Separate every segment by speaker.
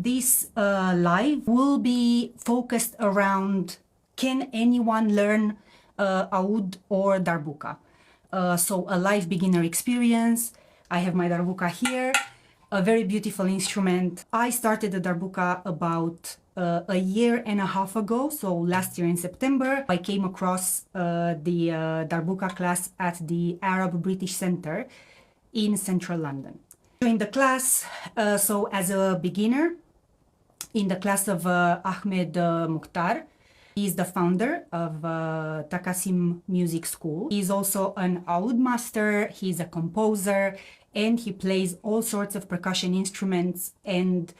Speaker 1: this live will be focused around, can anyone learn oud or darbuka? So a live beginner experience. I have my darbuka here, a very beautiful instrument. I started the darbuka about a year and a half ago, so last year in September. I came across the darbuka class at the Arab British Center in central London. Joined the class, so as a beginner, in the class of Ahmed Mukhtar. He is the founder of Taqasim Music School. He's also an oud master, he's a composer, and he plays all sorts of percussion instruments, and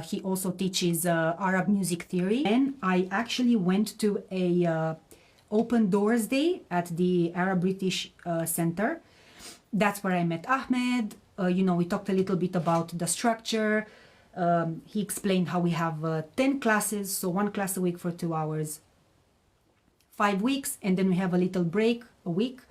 Speaker 1: he also teaches Arab music theory. And I actually went to a open doors day at the Arab British Center. That's where I met Ahmed. We talked a little bit about the structure. He explained how we have 10 classes, so 1 class a week for 2 hours, 5 weeks, and then we have a little break, a week,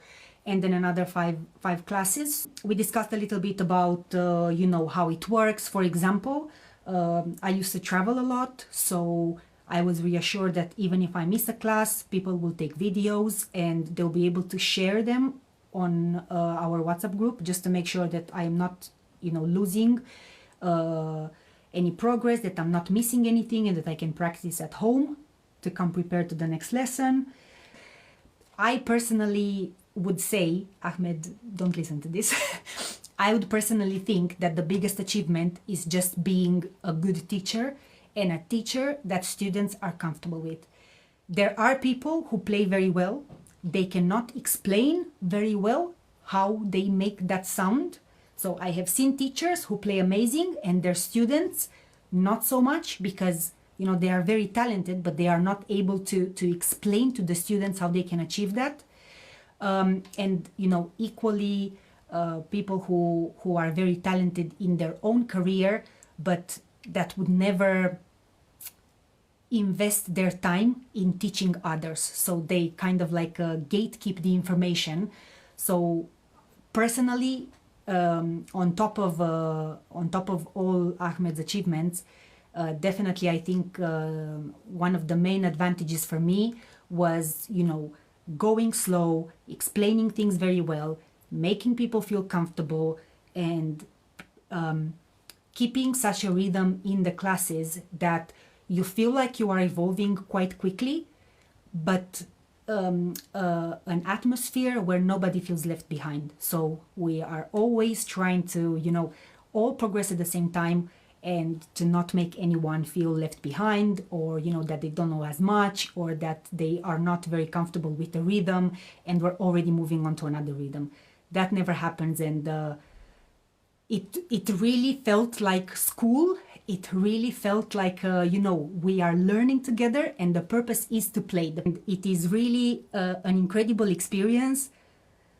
Speaker 1: and then another five classes. We discussed a little bit about, how it works. For example, I used to travel a lot, so I was reassured that even if I miss a class, people will take videos and they'll be able to share them on our WhatsApp group, just to make sure that I am not, losing any progress, that I'm not missing anything, and that I can practice at home to come prepared to the next lesson. I personally would say, Ahmed, don't listen to this. I would personally think that the biggest achievement is just being a good teacher, and a teacher that students are comfortable with. There are people who play very well. They cannot explain very well how they make that sound. So I have seen teachers who play amazing and their students not so much, because they are very talented, but they are not able to explain to the students how they can achieve that. And equally people who are very talented in their own career, but that would never invest their time in teaching others, so they kind of like gatekeep the information. So personally, on top of all Ahmed's achievements, definitely I think one of the main advantages for me was going slow, explaining things very well, making people feel comfortable, and keeping such a rhythm in the classes that you feel like you are evolving quite quickly, but an atmosphere where nobody feels left behind. So we are always trying to, all progress at the same time, and to not make anyone feel left behind, or, that they don't know as much, or that they are not very comfortable with the rhythm and we're already moving on to another rhythm. That never happens, and it really felt like school. It really felt like, we are learning together, and the purpose is to play. It is really an incredible experience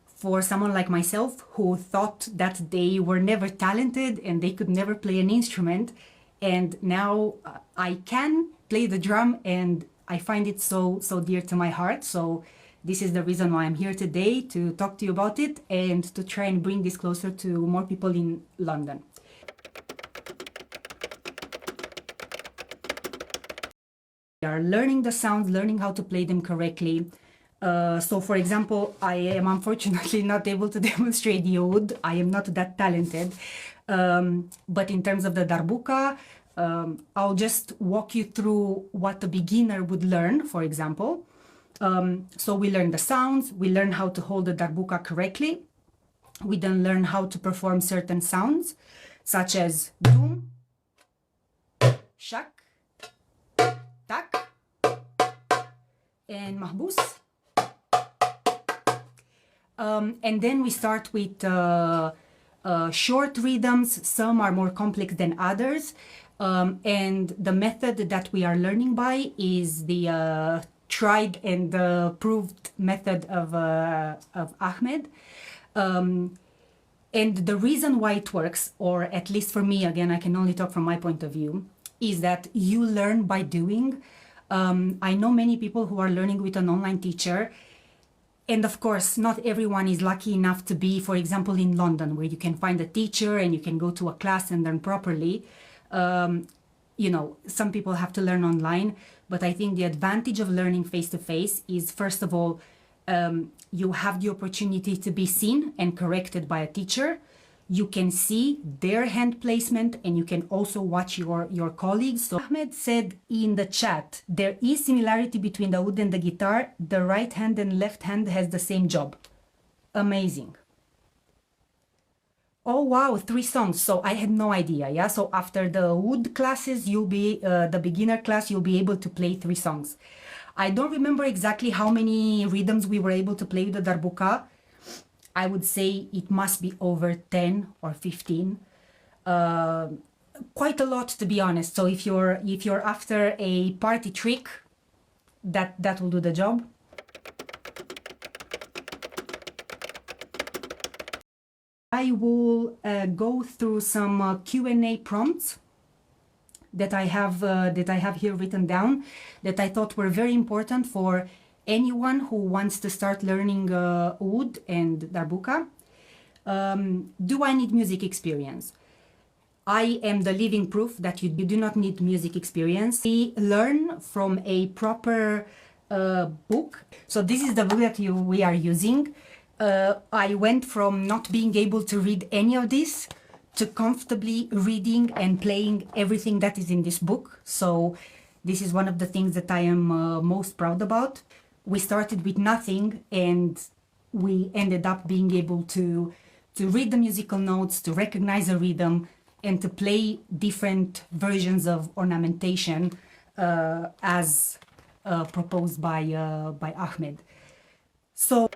Speaker 1: for someone like myself, who thought that they were never talented and they could never play an instrument. And now I can play the drum, and I find it so dear to my heart. So this is the reason why I'm here today, to talk to you about it and to try and bring this closer to more people in London. We are learning the sounds, learning how to play them correctly. So for example, I am unfortunately not able to demonstrate the oud. I am not that talented. But in terms of the darbuka, I'll just walk you through what a beginner would learn, for example. So we learn the sounds, we learn how to hold the darbuka correctly. We then learn how to perform certain sounds, such as doom, shak, tak, and mahbus. And then we start with short rhythms. Some are more complex than others. And the method that we are learning by is the tried and proved method of Ahmed. And the reason why it works, or at least for me, again, I can only talk from my point of view, is that you learn by doing. I know many people who are learning with an online teacher, and of course, not everyone is lucky enough to be, for example, in London, where you can find a teacher and you can go to a class and learn properly. You know, some people have to learn online, but I think the advantage of learning face-to-face is, first of all, you have the opportunity to be seen and corrected by a teacher. You can see their hand placement and you can also watch your colleagues. So Ahmed said in the chat, there is similarity between the oud and the guitar. The right hand and left hand has the same job. Amazing. Oh wow, 3 songs. So I had no idea. Yeah. So after the oud classes, you'll be the beginner class, you'll be able to play 3 songs. I don't remember exactly how many rhythms we were able to play with the darbuka. I would say it must be over 10 or 15. Quite a lot, to be honest. So if you're after a party trick, that will do the job. I will go through some Q&A prompts that I have here written down that I thought were very important for anyone who wants to start learning oud and darbuka. Do I need music experience? I am the living proof that you do not need music experience. We learn from a proper book. So this is the book that we are using. I went from not being able to read any of this to comfortably reading and playing everything that is in this book. So this is one of the things that I am most proud about. We started with nothing and we ended up being able to read the musical notes, to recognize a rhythm, and to play different versions of ornamentation as proposed by Ahmed. So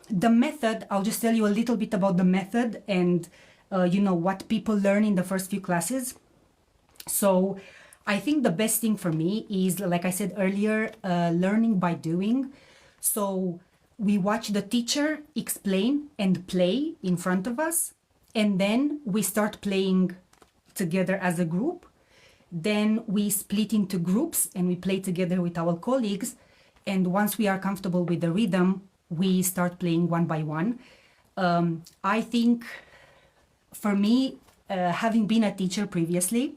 Speaker 1: the method, I'll just tell you a little bit about the method and you know, what people learn in the first few classes. So I think the best thing for me is, like I said earlier, learning by doing. So we watch the teacher explain and play in front of us, and then we start playing together as a group. Then we split into groups and we play together with our colleagues. And once we are comfortable with the rhythm, we start playing one by one. I think for me, having been a teacher previously,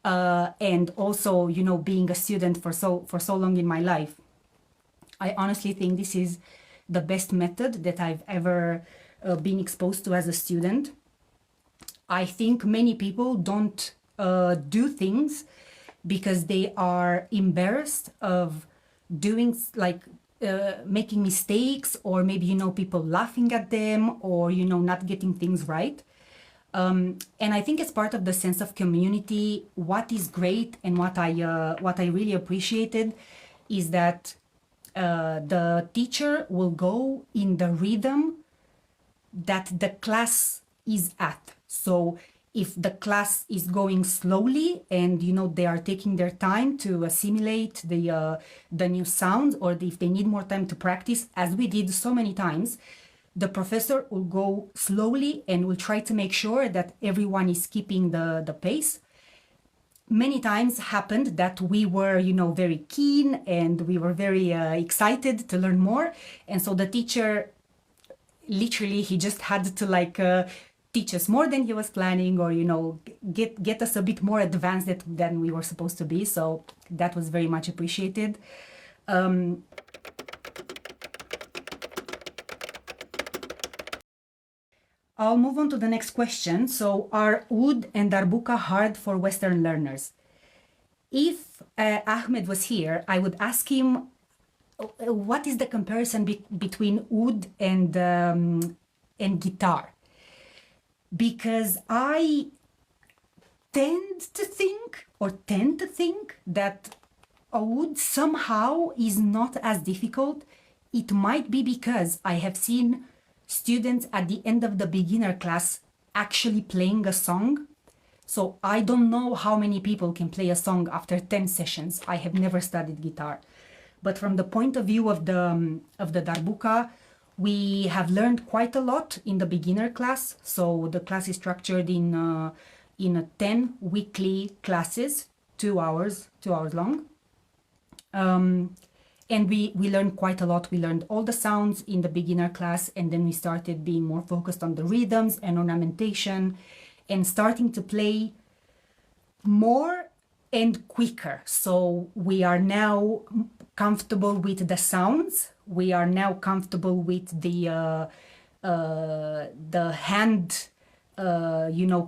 Speaker 1: and also, you know, being a student for so long in my life, I honestly think this is the best method that I've ever been exposed to as a student. I think many people don't do things because they are embarrassed of doing, like, making mistakes, or maybe, you know, people laughing at them, or, you know, not getting things right. And I think it's part of the sense of community. What is great and what I really appreciated is that the teacher will go in the rhythm that the class is at. So if the class is going slowly and, you know, they are taking their time to assimilate the new sound, or if they need more time to practice, as we did so many times, the professor will go slowly and will try to make sure that everyone is keeping the pace. Many times happened that we were, you know, very keen and we were very excited to learn more. And so the teacher, literally, he just had to, like, teach us more than he was planning, or, you know, get us a bit more advanced than we were supposed to be. So that was very much appreciated. I'll move on to the next question. So, are oud and darbuka hard for Western learners? If Ahmed was here, I would ask him, what is the comparison between oud and guitar? Because I tend to think that oud somehow is not as difficult. It might be because I have seen students at the end of the beginner class actually playing a song. So I don't know how many people can play a song after 10 sessions. I have never studied guitar. But from the point of view of the darbuka, we have learned quite a lot in the beginner class. So the class is structured in 10 weekly classes, 2 hours long. And we learned quite a lot. We learned all the sounds in the beginner class, and then we started being more focused on the rhythms and ornamentation and starting to play more and quicker. So we are now comfortable with the sounds. We are now comfortable with the hand,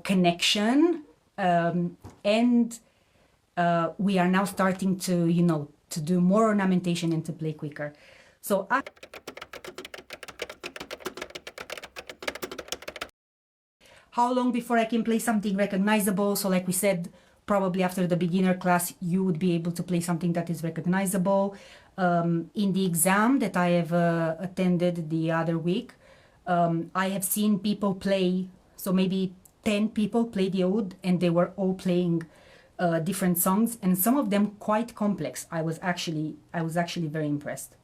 Speaker 1: connection, and we are now starting to, to do more ornamentation and to play quicker. So how long before I can play something recognizable? So like we said, probably after the beginner class, you would be able to play something that is recognizable. In the exam that I have attended the other week, I have seen people play, so maybe 10 people play the oud, and they were all playing different songs, and some of them quite complex. I was actually very impressed.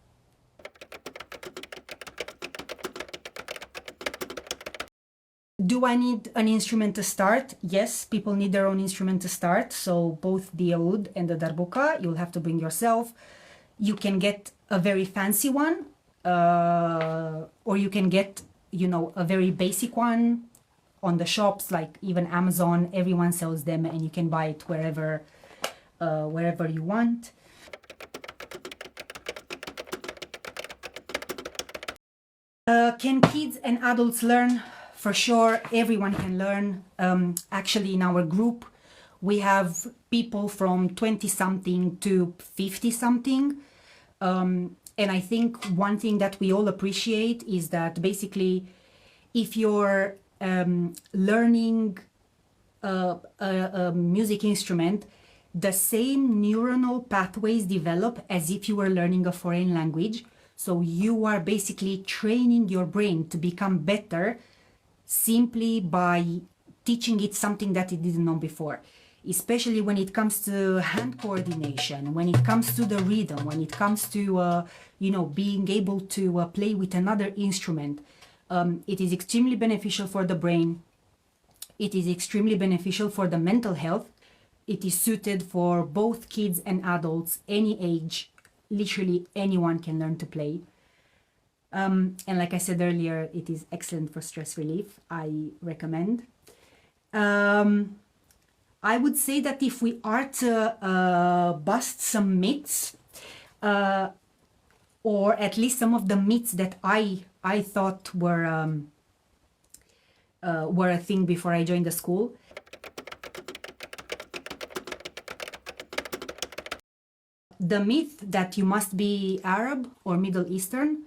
Speaker 1: Do I need an instrument to start? Yes, people need their own instrument to start. So both the oud and the darbuka, you'll have to bring yourself. You can get a very fancy one, or you can get, a very basic one on the shops, like even Amazon. Everyone sells them, and you can buy it wherever you want. Can kids and adults learn? For sure, everyone can learn. Actually, in our group, we have people from 20-something to 50-something. And I think one thing that we all appreciate is that basically, if you're learning a music instrument, the same neuronal pathways develop as if you were learning a foreign language. So you are basically training your brain to become better simply by teaching it something that it didn't know before, especially when it comes to hand coordination, when it comes to the rhythm, when it comes to being able to play with another instrument. It is extremely beneficial for the brain. It is extremely beneficial for the mental health. It is suited for both kids and adults, any age. Literally anyone can learn to play. And like I said earlier, it is excellent for stress relief. I recommend. I would say that if we are to bust some myths, or at least some of the myths that I thought were a thing before I joined the school. The myth that you must be Arab or Middle Eastern.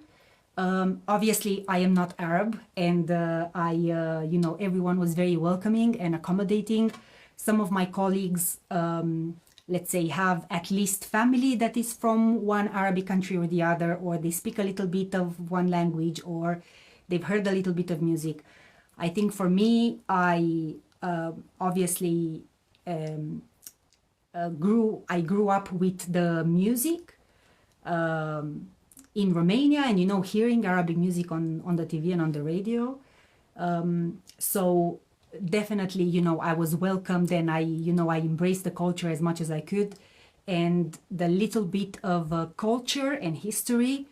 Speaker 1: Obviously, I am not Arab, and everyone was very welcoming and accommodating. Some of my colleagues, let's say, have at least family that is from one Arabic country or the other, or they speak a little bit of one language, or they've heard a little bit of music. I think for me, I obviously grew up with the music in Romania, and hearing Arabic music on the TV and on the radio. So definitely, I was welcomed, and I embraced the culture as much as I could, and the little bit of culture and history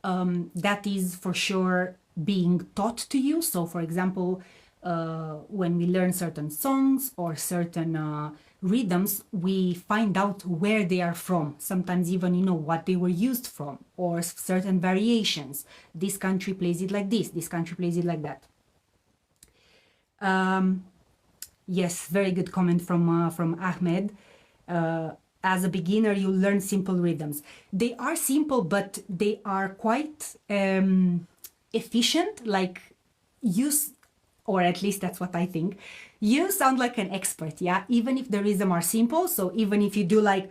Speaker 1: that is for sure being taught to you. So for example, when we learn certain songs or certain rhythms, we find out where they are from, sometimes even what they were used from, or certain variations. This country plays it like this country plays it like that. Yes, very good comment from Ahmed. As a beginner, you learn simple rhythms. They are simple, but they are quite efficient. Like or at least that's what I think. You sound like an expert, yeah? Even if the rhythm are simple, so even if you do like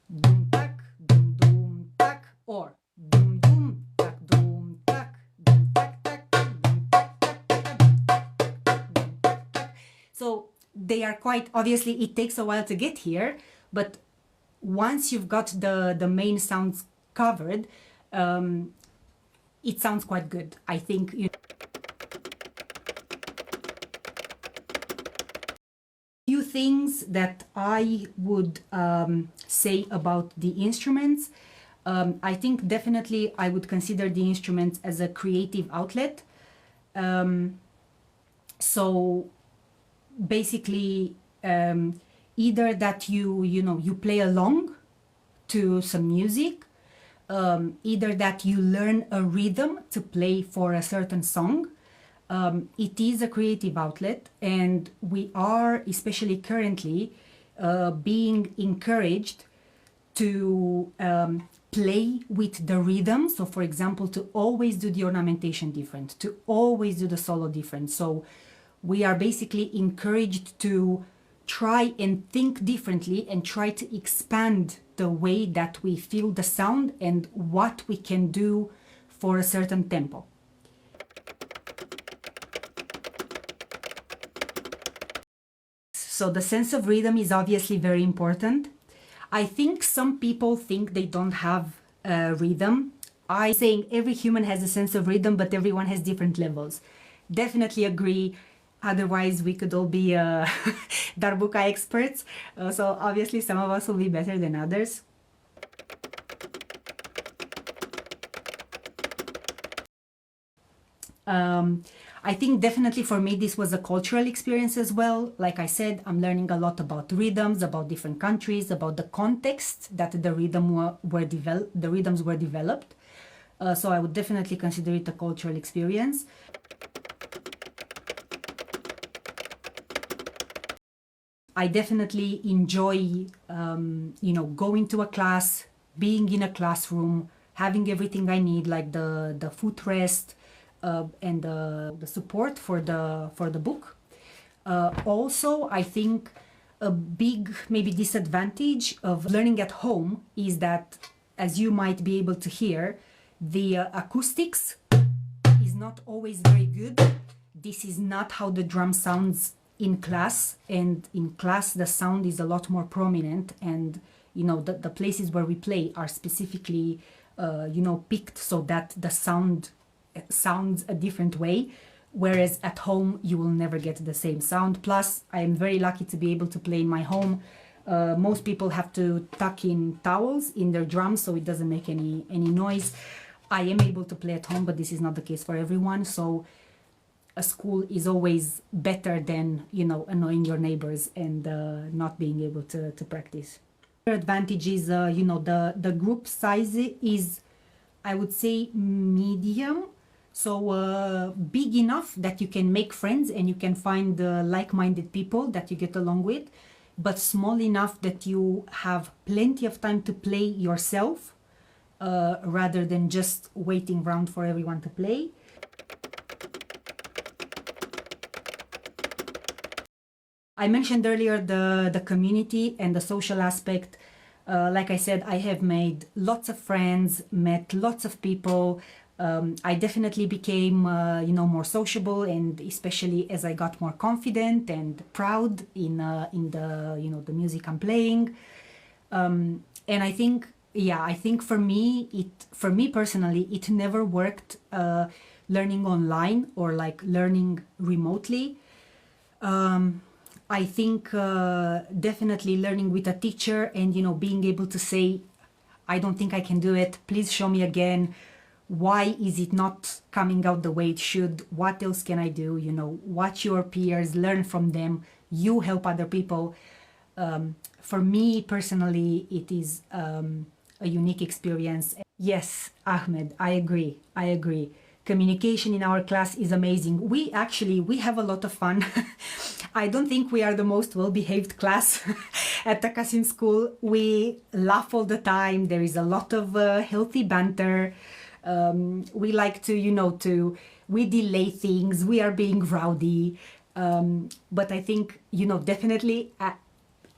Speaker 1: doom tak, doom tak, or doom doom tak, doom tak, doom tak tak, doom tak tak tak, doom tak tak. So they are quite, obviously it takes a while to get here, but once you've got the main sounds covered, it sounds quite good. I think few things that I would say about the instruments. I think definitely I would consider the instrument as a creative outlet. So basically, either that you play along to some music, either that you learn a rhythm to play for a certain song. It is a creative outlet, and we are, especially currently, being encouraged to play with the rhythm. So, for example, to always do the ornamentation different, to always do the solo different. So, we are basically encouraged to try and think differently and try to expand the way that we feel the sound and what we can do for a certain tempo. So the sense of rhythm is obviously very important. I think some people think they don't have a rhythm. I'm saying every human has a sense of rhythm, but everyone has different levels. Definitely agree. Otherwise, we could all be darbuka experts. So obviously, some of us will be better than others. I think definitely for me this was a cultural experience as well. Like I said, I'm learning a lot about rhythms, about different countries, about the context that the rhythms were developed. So I would definitely consider it a cultural experience. I definitely enjoy, going to a class, being in a classroom, having everything I need, like the footrest, and the support for the book. Also, I think a big maybe disadvantage of learning at home is that, as you might be able to hear, the acoustics is not always very good. This is not how the drum sounds in class, and in class the sound is a lot more prominent, and the places where we play are specifically picked so that the sound sounds a different way, whereas at home you will never get the same sound. Plus, I am very lucky to be able to play in my home. Most people have to tuck in towels in their drums so it doesn't make any noise. I am able to play at home, but this is not the case for everyone. So a school is always better than annoying your neighbors and not being able to practice. The advantage is the group size is, I would say, medium. So big enough that you can make friends and you can find like-minded people that you get along with, but small enough that you have plenty of time to play yourself, rather than just waiting around for everyone to play. I mentioned earlier the community and the social aspect. Like I said, I have made lots of friends, met lots of people. I definitely became, more sociable, and especially as I got more confident and proud in the music I'm playing. And I think for me personally, it never worked learning online or like learning remotely. I think definitely learning with a teacher and being able to say, I don't think I can do it, please show me again. Why is it not coming out the way it should? What else can I do? Watch your peers, learn from them, you help other people. For me personally, it is a unique experience. Yes, Ahmed, I agree. Communication in our class is amazing. We have a lot of fun. I don't think we are the most well-behaved class at Taqasim School. We laugh all the time. There is a lot of healthy banter. We like to, we delay things. We are being rowdy. But I think, definitely,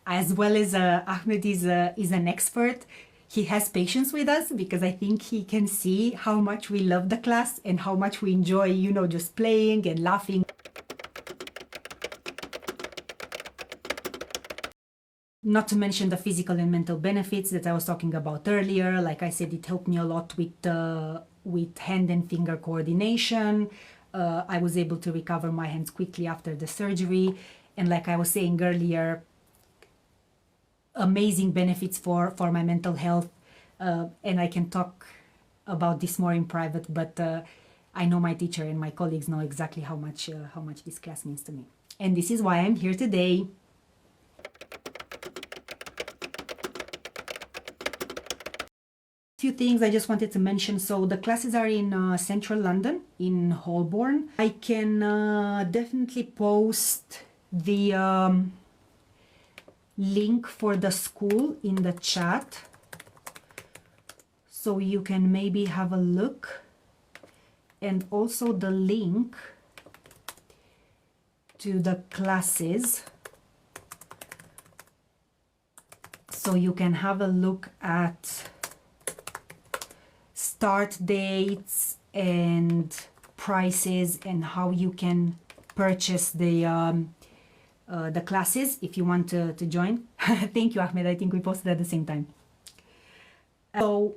Speaker 1: as well as Ahmed is an expert, he has patience with us, because I think he can see how much we love the class and how much we enjoy, just playing and laughing. Not to mention the physical and mental benefits that I was talking about earlier. Like I said, it helped me a lot with hand and finger coordination. I was able to recover my hands quickly after the surgery. And like I was saying earlier, amazing benefits for my mental health. and I can talk about this more in private, but I know my teacher and my colleagues know exactly how much this class means to me. And this is why I'm here today. Few things I just wanted to mention. So the classes are in central London, in Holborn. I can definitely post the link for the school in the chat, so you can maybe have a look, and also the link to the classes, so you can have a look at start dates and prices and how you can purchase the classes if you want to join. Thank you, Ahmed. I think we posted at the same time. So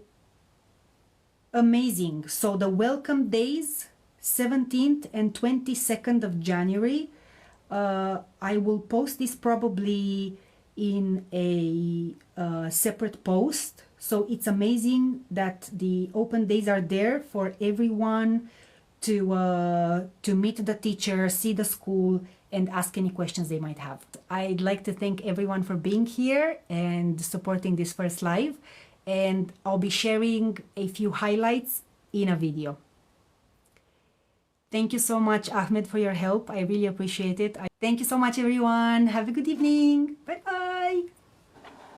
Speaker 1: amazing. So the welcome days, 17th and 22nd of January. I will post this probably in a separate post. So it's amazing that the open days are there for everyone to meet the teacher, see the school, and ask any questions they might have. I'd like to thank everyone for being here and supporting this first live. And I'll be sharing a few highlights in a video. Thank you so much, Ahmed, for your help. I really appreciate it. Thank you so much, everyone. Have a good evening. Bye-bye.